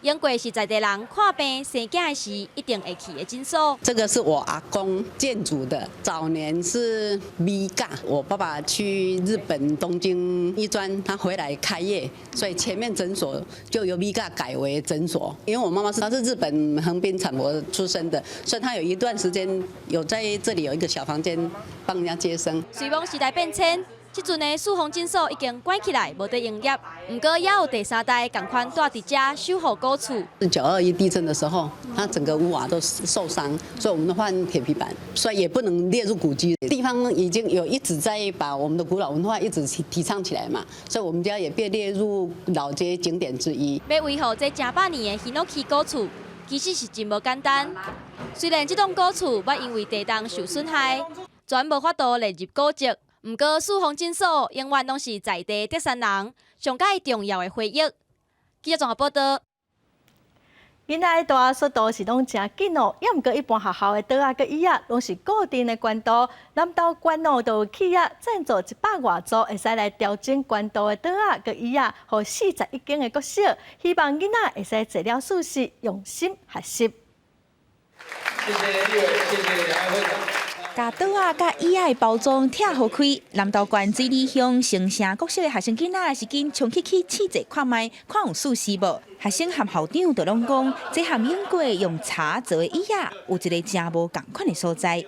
用过是在地人看病生囝时一定会去的诊所。这个是我阿公建筑的，早年是米嘎。我爸爸去日本东京医专，他回来开业，所以前面诊所就由米嘎改为诊所。因为我妈妈她是日本横滨产博出身的，所以她有一段时间有在这里有一个小房间帮人家接生。随望时代变迁。即阵的四方诊所已经关起来，无得营业。不过也有第3代同款住伫遮修复古厝。921地震的时候，它整个屋瓦都受伤，所以我们都换铁皮板，所以也不能列入古迹。地方已经有一直在把我们的古老文化一直提倡起来嘛，所以我们家也被列入老街景点之一。要维护这正100年的 Hinoki 古厝，其实是真无简单。虽然这栋古厝捌因为地动受损害，全无法度列入古迹。不过，四方诊所永远拢是在地德山人上界重要的回忆。记者综合报道。囡仔的大速度是拢真紧哦，也毋过一般学校的桌啊、佮椅啊，拢是固定的悬度。南投县哦，就有企业赞助100外组，会使来调整悬度的桌啊、佮椅啊，互41间的国小，希望囡仔会使坐了舒适，用心学习。谢谢立委，谢谢两位会长。甲桌啊、甲椅仔的包装拆好开，南投县水里乡城城国小的学生囡仔是紧冲去试坐看卖，看有舒适无？学生和校长就拢讲，这项用过用茶做的椅仔，有一个真无共款的所在。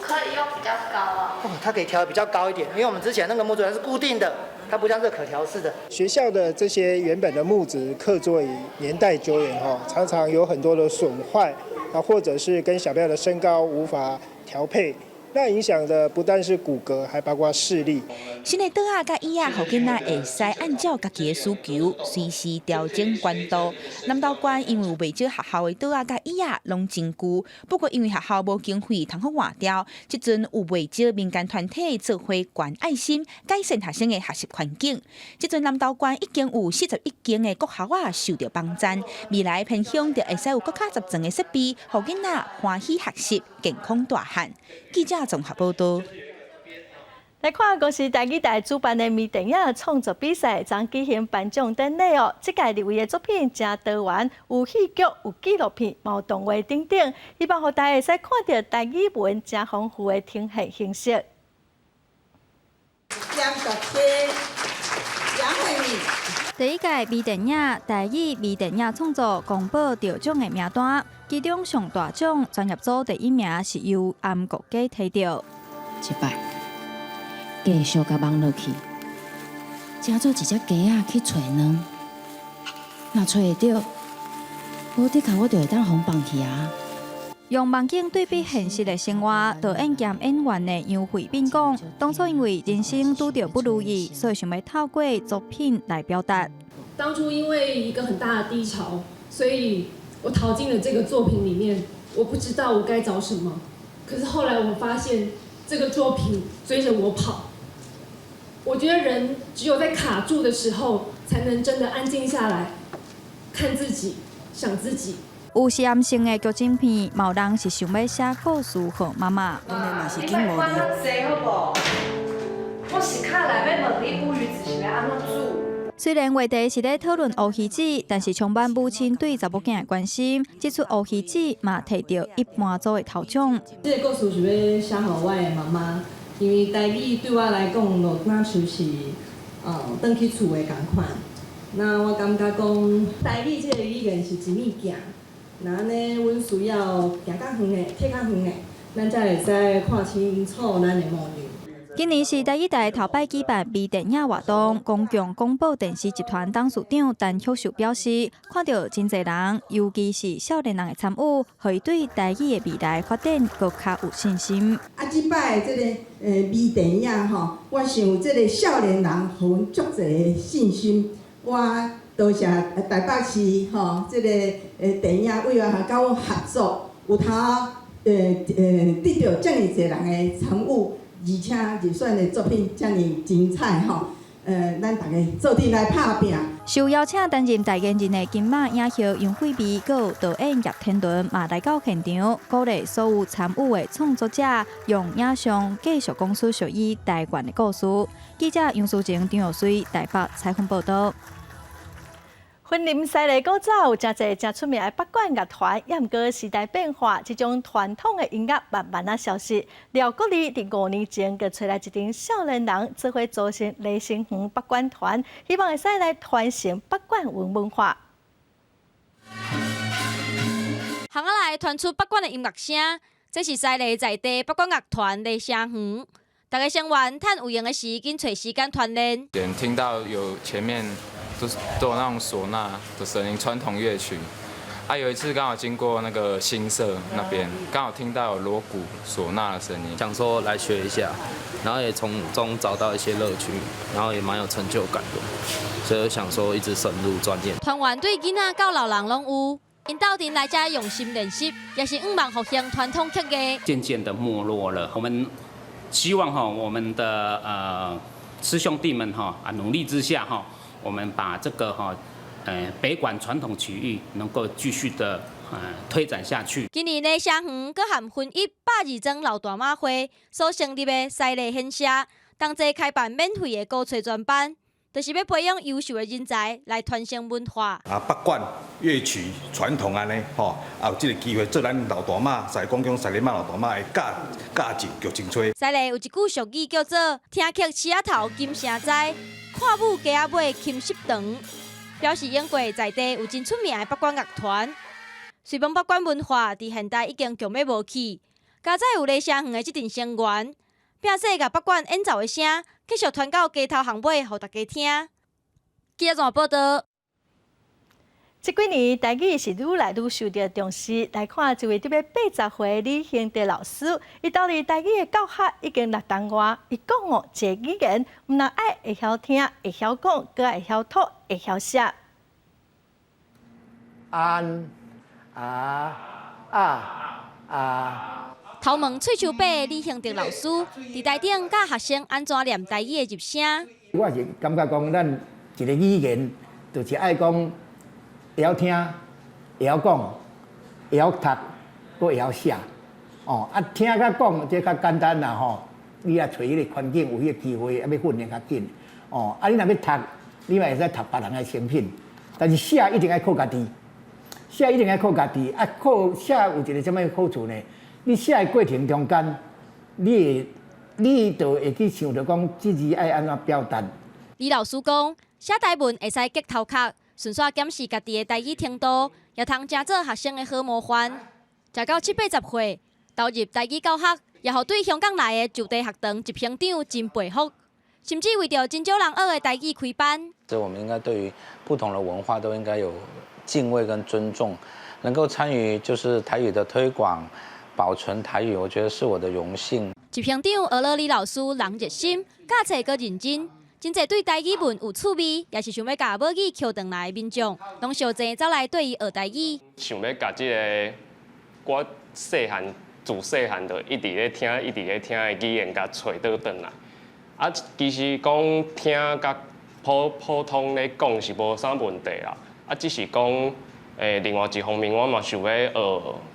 可以用比较高啊。它可以调得比较高一点，因为我们之前那个木桌是固定的，它不像是可调式的。学校的这些原本的木质课桌椅年代久远常常有很多的损坏，或者是跟小朋友的身高无法调配。那影响的不但是骨骼，还包括视力。新的桌啊、甲椅啊，互囡仔会使按照家己的需求，随时调整悬度。南投县因为有袂少学校的桌啊、甲椅啊拢真旧，不过因为学校无经费通好换掉，即阵有袂少民间团体做伙捐爱心，改善学生的学习环境。即阵南投县已经有41间的国校啊受到帮赞，未来偏乡就会使有更加集中的设备，互囡仔欢喜学习，健康大汉。记者综合报道。来看公司台语台主办的微电影创作比赛，将举行颁奖典礼哦。这届入围的作品真多元，有戏剧、有纪录片、有动画等等，希望让大家会使看到台语文真丰富的呈现形式。第一届微电影台语微电影创作公布得奖的名单，其中上大奖专业组第1名是由安国家摕到。一摆继续甲网落去，请做一只鸡仔去找卵，若找会到，好伫下我就会当互放弃啊。用梦境对比现实的生活，导演兼演员的杨惠斌讲，当初因为人生拄到不如意，所以想要透过作品来表达。当初因为一个很大的低潮，所以我逃进了这个作品里面。我不知道我该找什么，可是后来我发现这个作品追着我跑。我觉得人只有在卡住的时候，才能真的安静下来，看自己，想自己。有实验性的剧情片，有人是想要写故事给妈妈。你嘛是紧无力。我是卡来要问你乌鱼子是要安怎煮。虽然话题是咧讨论乌鱼子，但是充满母亲对查某囝的关心。这出乌鱼子嘛摕到一般组的头奖。这个故事是要写给我的妈妈，因为台语对我来讲，就那像是回去厝的同款。那我感觉讲台语这个语言是一物件。那安尼，阮需要行较远的、摕较远的，咱才会使看清楚咱的模样。今年是台语台头摆举办微电影活动，公共广播电视集团董事长陈秀秀表示，看到真侪人，尤其是少年人的参与，可以对台语的未来发展更较有信心。即摆这个微电影吼，我想这个少年人互阮足侪信心。我多谢台北市吼，这个电影委员会甲阮合作，有通得到遮尔侪人的参与。而且入选的作品遮尔精彩吼，咱大家做阵来拍拼。受邀请担任代言人的金马影后杨惠美，还有导演叶天伦嘛来到现场，鼓励所有参与的创作者用影像继续讲述属于台湾的故事。记者杨淑晴、张耀水台北采访报道。婚林西的古早有真侪真出名的北管乐团，也毋过时代变化，这种传统的音乐慢慢消失。廖国立伫5年前，就找来一群少年人，做伙组成雷声园北管团，希望会使来传承北管文化。巷仔内传出北管的音乐声，这是西丽在地北管乐团雷声园。大家成员趁有闲的时，紧找时间团练。听到有前面。都有那种唢呐的声音，传统乐曲。有一次刚好经过那个新社那边，刚好听到有锣鼓、唢呐的声音，想说来学一下，然后也从中找到一些乐趣，然后也蛮有成就感的，所以我想说一直深入钻研。团员对囡仔到老人拢有，因斗阵来遮用心练习，也是希望复兴传统客家。渐渐的没落了，我们希望我们的师兄弟们努力之下我们把这个北管传统曲艺能够继续的推展下去。今年的社园佮含分120庄老大妈会所成立的西丽县社，同齐开办免费的古吹专班，就是要培养优秀的人才来传承文化。北管乐曲传统安尼，吼，也有这个机会做咱老大妈，在讲讲西丽妈老大妈的价值剧情吹。西丽有一句俗语叫做“听曲饲仔头金声在，看舞鸡仔尾琴10长”，表示英国在地有真出名的北管乐团。虽讲北管文化伫现代已经强要无去，加在有咧社园的这阵声源，拼说甲北管演奏的声继续传到街头巷尾，互大家听。记者报道。这几年，台语是愈来愈受到重视。来看一位特别80岁李兴德老师，伊到伫台语的教学已经6年外，伊讲哦，一个语言毋但爱会晓听、会晓讲，佮会晓读、会晓写。安头毛喙鬚白的李兴德老师，伫台顶教学生安怎念台语的入声。我是感觉讲，咱一个语言，就是爱讲。会晓听，会晓讲，会晓读，搁会晓写。哦，听甲讲这较简单啦吼。你也找迄个环境，有迄个机会，要训练较紧。哦，你若要读，你嘛会使读别人的成品。但是写一定爱靠家己，写一定爱靠家己。靠写有一个什么好处呢？你写的过程中间，你就会去想着讲，自己爱安怎表达。李老师讲，写台文会使激头壳。顺续检视家己的台语程度，也通成做学生的好模范。食到70、80岁，投入台语教学，也互对香港来的就地学堂执行长真佩服，甚至为着真少人学的台语开班。所以我们应该对于不同的文化都应该有敬畏跟尊重，能够参与就是台语的推广、保存台语，我觉得是我的荣幸。执行长学了李老师人热心，教册阁认真。真侪对台语文有趣味，也是想要甲母语捡回来的民众，拢小济走来对伊学台语。想要甲这个我细汉自细汉就一直咧听的语言，甲找倒转来。啊，其实讲听甲普通咧讲是无啥问题啦。啊，只是讲另外一方面，我嘛想要学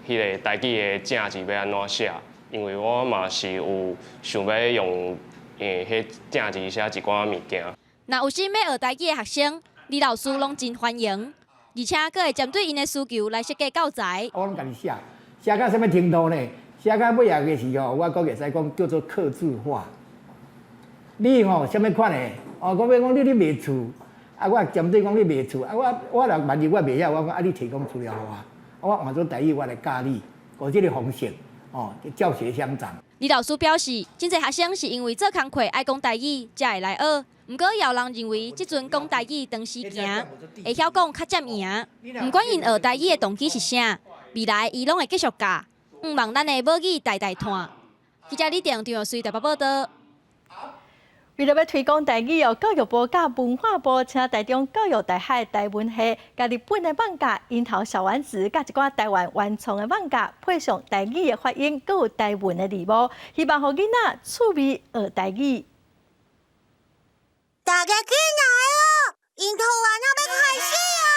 迄个台语的正字要安怎写，因为我嘛是有想要用。迄正字写一寡物件。若有心要学台语的学生，李老师拢真欢迎，而且佫会针对因的需求来设计教材。我拢家己写到什么程度呢？写到尾啊个时候，我佫会使讲叫做客制化。你吼什么款的？哦，我要讲你卖厝，啊，我针对讲你卖厝，啊，我若万一我袂晓，我讲啊，你提供资料互我，我换做台语我来教你，用这个方式，哦，教学相长。李老师表示，真侪学生是因为做工课爱讲台语，才会来学。不过，也有人认为，即阵讲台语长时行，会晓讲较接赢。不管因学台语的动机是啥，未来伊拢会继续教。毋望咱的母语代代传。记者李定张随台北报道。为了要推广台语哦，教育部甲文化部请台中教育大学台文系，甲日本的放假樱桃小丸子，甲一寡台湾原创的放假，配上台语的发音，佮有台文的字幕，希望互囡仔趣味学台语。大家进来哦，樱桃丸要开始啊！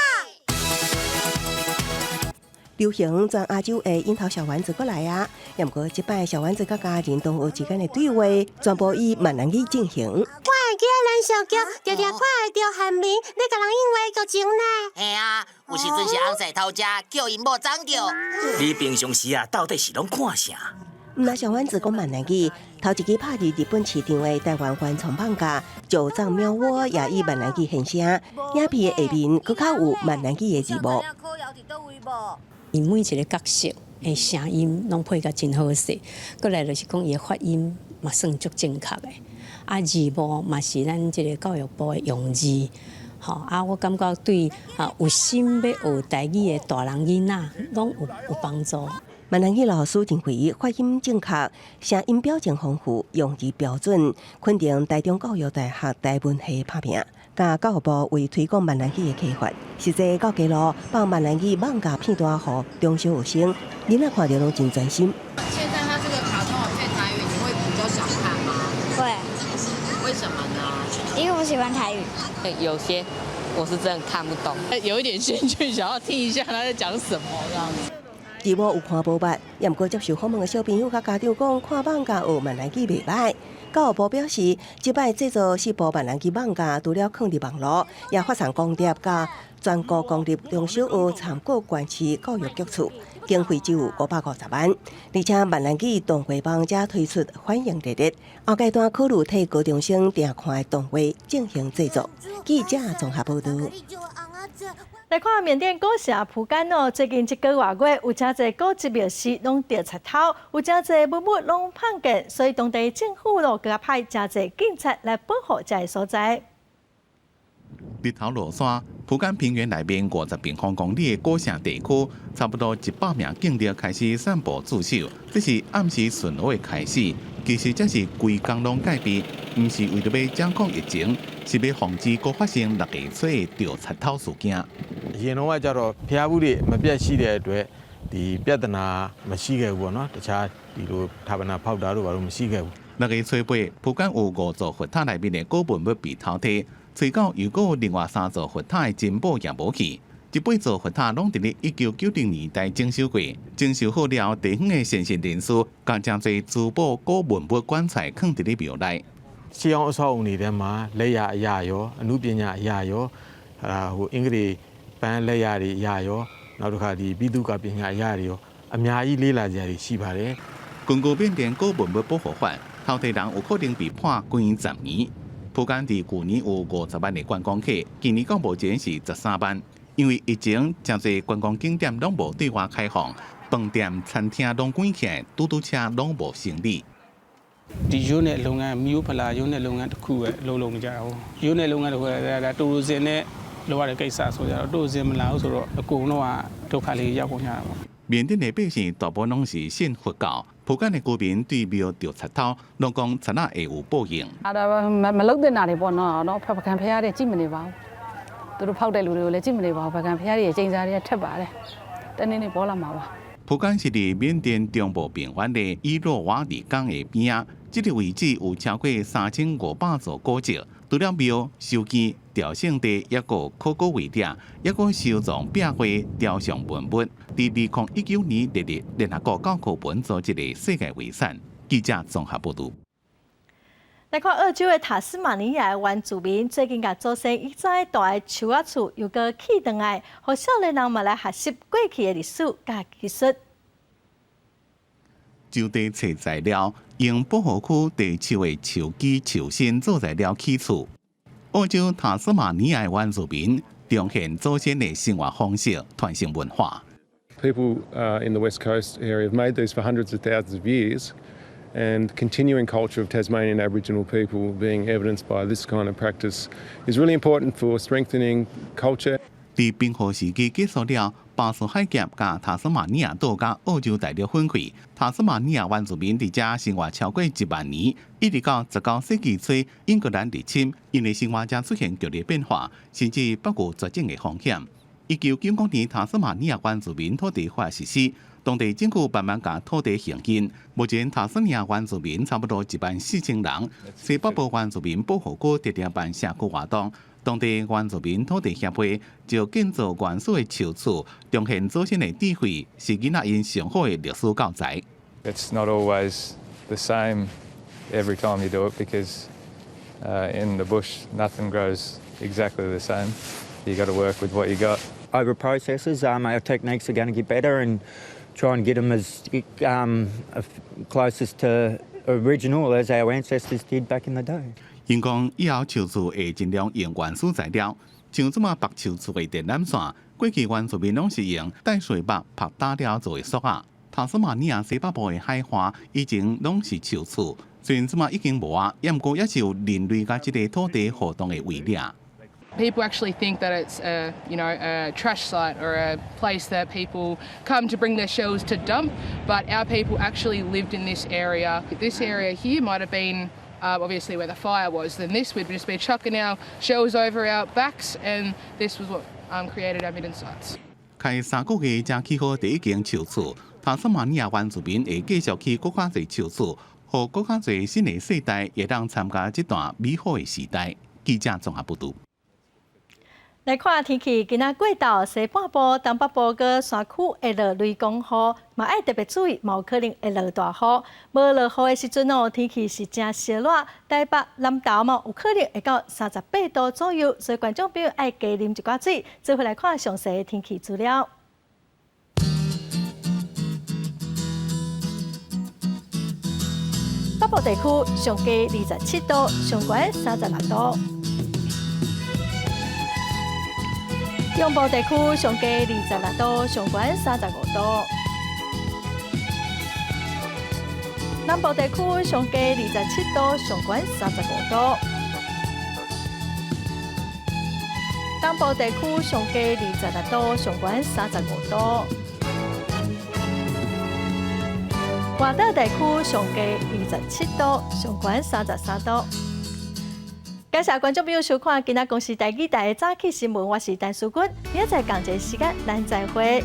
流行全亚洲的樱桃小丸子过来啊！也毋过，即摆小丸子甲家人同学之间的对话，全部以闽南语进行。我会记咱小桥，常常看会到汉民，你甲人应话剧情呢？嘿啊，有时阵是翁婿偷食，叫因某长着。你平常时啊，到底是拢看啥？那小丸子讲闽南语，头一支拍入日本市场的台湾原创放假，就藏喵窝也以闽南语现声，影片的下面佫较有闽南语的字幕。伊每一个角色的声音拢配甲真好势，过来就是讲伊的发音嘛算足正确的，啊字幕嘛是咱即个教育部的用字，吼啊我感觉对有心要学台语的大人囡仔拢有帮助。闽南语老师认为发音正确，声音表情丰富，用字标准，肯定台中教育大学台文系拍拼。甲教育部为推广闽南语的开发，实际到街路放闽南语放假片段予中小学生，囡仔看着拢真专心。现在他这个卡通有配台语，你会比较想看吗？会。为什么呢？因为我喜欢台语。有些我是真的看不懂，有一点兴趣，想要听一下他在讲什么这样子。字幕有看无捌，也毋过接受访问的小朋友甲家长讲，看放假学闽南语袂歹。教育部表示，即摆制作4部闽南语放假，除了放入网络，也发送光碟甲全国公立中小学参过县市教育局处，经费只有550万。而且闽南语动画帮则推出欢迎热烈，后阶段考虑替高中生定看的动画进行制作。记者综合报道。来看缅甸古城蒲甘哦，最近1个月有真侪古迹庙寺拢掉贼头，有真侪文物拢碰见，所以当地政府咯佮派真侪警察来保护这个所在。日头落山，蒲甘平原内面50平方公里的古城地区，差不多100名警力开始散步驻守，这是暗时巡逻的开始。其实这是规工拢改变，唔是为了要掌控疫情，是要防止再发生6月初的掉贼头事件。現在就係偏烏啲唔必須嘅對，啲別得那唔須嘅喎喏，而且啲路他們那跑道路話唔須嘅。6月初8，蒲甘有5座佛塔內面的古文物被偷摕，找到又有另外3座佛塔的珍寶也無去。這8座佛塔攏伫1990年代整修過，整修好了，地方的先進人士將真濟珠寶古文物棺材放伫咧廟內。2025年的嘛，雷亞也有，努邊亞也有，應該啲班雷亞啲也有，နောက်တစ်ခါ啲ပြည်သူကပြင်亞也有，အများကြီးလေးလာကြ啲ရှိပါတယ်。根據緬甸古文物保護法，偷摕人有可能被判關10年。蒲甘伫舊年有50萬的觀光客，今年到目前是13萬。因為疫情，真濟觀光景點攏無對外開放，飯店、餐廳攏關起來，嘟嘟車攏無生意。ဒီရုံးနဲ့လုပ်ငန်းမြို့ဖလာရုံးနဲ့လုပ်ငန်းတစ်ခုပဲလုံးကြအောင်ရုံးနဲ့လုပ်ငန်းတစ်ခုကတူတူစင်နဲ့လုပ်ရတဲ့ကိစ္စဆိုကြတော့တူတူစင်မလာဘူးဆိုတော့အကုန်လုံးကဒုက္ခလေးရောက်ကုန်ကြတာပေါ့。緬甸的百姓大部分攏是信佛教，蒲甘的居民對廟掉賊頭，攏講賊仔會有報應。မလုပ်တဲ့နာတွေပေါ့နော်ဖခင်ဖះတွေကြည့်မနေပါဘူးသူတို့ဖောက်တဲ့လူတွေကိုလည်းကြည့်မနေပါဘူးဖခင်ဖះတွေချိန်စားတွေထက်ပါတယ်တနေ့နေ့ပေါ်လာမှာပါ。蒲甘是伫緬甸中部平原的伊洛瓦里港的邊仔，這個位置有超過3500座古蹟，除了廟、手機、雕像地，也個考古遺址，也個收藏壁畫、雕像文物。伫2019年列入聯合國教科文組織的世界遺產。記者綜合報道。來看澳洲的塔斯馬尼亞原住民最近甲祖先遺在大個樹仔厝又個起轉來，互少年人嘛來學習過去的歷史甲技術。就地找材料，用保護區地樹的樹基、樹身做材料起厝。澳洲塔斯馬尼亞原住民重現祖先的生活方式、傳承文化。People in the West Coast area have made these for hundreds of thousands of years. And continuing culture of Tasmanian Aboriginal people being evidenced by this kind of practice is really important for strengthening culture. 伫冰河時期結束了，巴士海峽甲塔斯馬尼亞島甲澳洲大陸分開。塔斯馬尼亞原住民伫遮生活超過1萬年，一直到19世紀初英格蘭入侵，因為生活才出現劇烈變化，甚至不顧絕症的風險。1995年，塔斯馬尼亞原住民土地法實施。當地政府慢慢把土地興建，目前塔斯馬尼亞原住民差不多14000人，西北部原住民保護區直直辦社區活動。當地原住民土地協會就建造原始的樹厝，重現祖先的智慧，是囡仔因上好的歷史教材。It's not always the same every time you do it because in the bush nothing grows exactly the same. You got to work with what you got. Over processes, our techniques are going to get better and try and get them as closest to original as our ancestors did back in the day. 因講以後樹厝會盡量用原始材料，像這麼白樹厝的電纜線，過去原住民攏是用淡水木拍打了做的塑啊。塔斯馬尼亞西北部的海岸以前攏是樹厝，雖然這麼已經無啊，也毋過也是有人類甲這個土地互動的遺跡。People actually think that it's a trash site or a place that people come to bring their shells to dump, but our people actually lived in this area. This area here might have been obviously where the fire was. Then this would just be chucking our shells over our backs, and this was what created our midden sites. 開3個月才起好第一間樹厝，塔斯馬尼亞原住民會繼續起更加多樹厝，讓更加多新的世代會當參加這段美好的時代。記者綜合報道。来看天气，今仔过到西半部、东北部个山区会落雷公雨，嘛爱特别注意，有可能会落大雨。无落雨的时阵哦，天气是真热热，台北、南投嘛有可能会到38度左右，所以观众朋友爱加啉一寡水。最后来看详细的天气资料。北部地区上低27度，上悬36度。中部地区上低26度，上悬35度；南部地区上低27度，上悬35度；东部地区上低26度，上悬35度；外岛地区上低27度，上悬33度。感谢观众朋友收看今仔公视台语台的早起新闻，我是陈淑君，明仔载同一时间咱再会。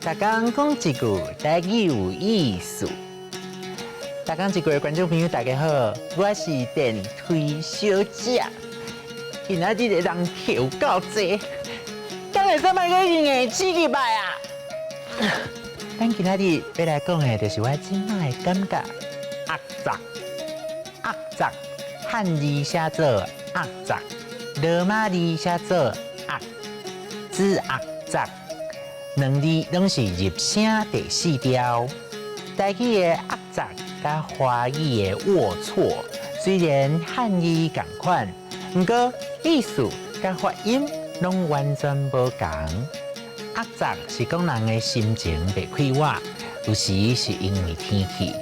大家讲一句台语有意思。大家一句观众朋友大家好，我是电推小姐。今仔日的人有够多，敢会使卖个硬刺激摆啊！咱今仔日要来讲的，就是我即摆的感觉。压杂，压杂，汉字写作压杂，罗马字写作压，字压杂。两字拢是入声第4调。台语的压杂甲华语的龌龊，虽然汉语同款，不过意思甲发音拢完全无同。压杂是讲人的心情袂快活，有时是因为天气、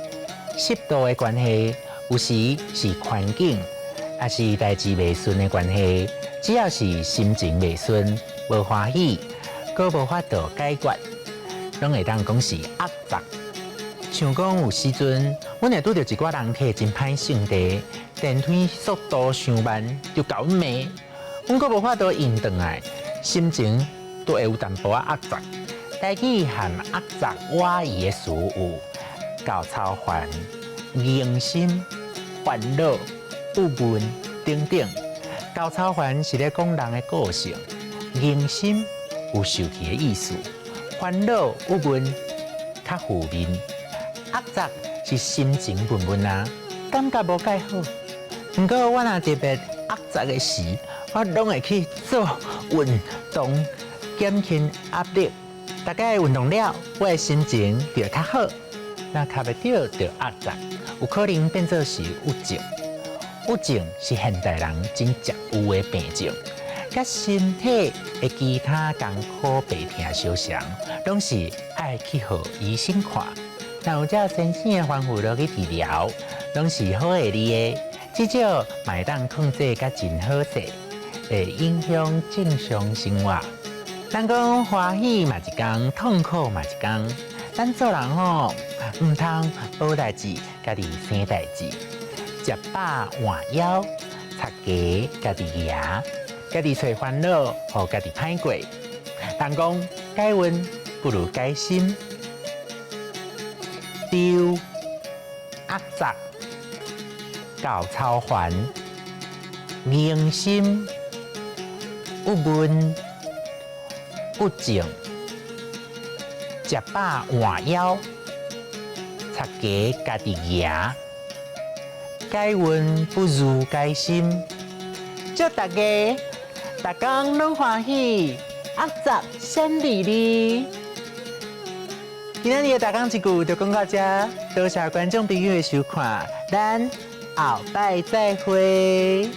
湿度的关系，有时是环境，也是代志袂顺的关系。只要是心情袂顺、无欢喜，阁无法度解决，拢会当讲是压杂。像讲有时阵，阮会拄着一寡人摕真歹性地，电梯速度上慢，就甲阮骂，阮阁无法度应转来，心情都会有淡薄仔压杂。台语和压杂外语的词有高超烦、硬心、烦恼、郁闷等等。高超烦是咧讲人的个性，硬心有受气的意思，烦恼郁闷较负面，压杂是心情闷闷啊，感觉无介好。不过我若特别压杂的时，我拢会去做运动，减轻压力。大概运动了，我的心情就会较好。若较袂到就压杂，有可能变做是郁症。郁症是现代人真常有的病症。甲身体的其他艰苦病痛相像，拢是爱去互医生看。若有照先生的方法落去治疗，拢是好的哩的。至少嘛会当控制甲真好势，会影响正常生活。咱讲欢喜嘛一天，痛苦嘛一天。咱做人吼，唔通无代志，家己生代志。食饱换腰，擦家家己牙。家己找烦恼，互家己歹过。人讲改运不如改心，丢压杂、高超烦、硬心、郁闷、郁症、食饱换腰、擦家家己牙。改运不如改心，祝大家大家拢欢喜，压杂先利利。今仔日的大讲一句就讲到这，多谢观众朋友的收看，咱后摆再会。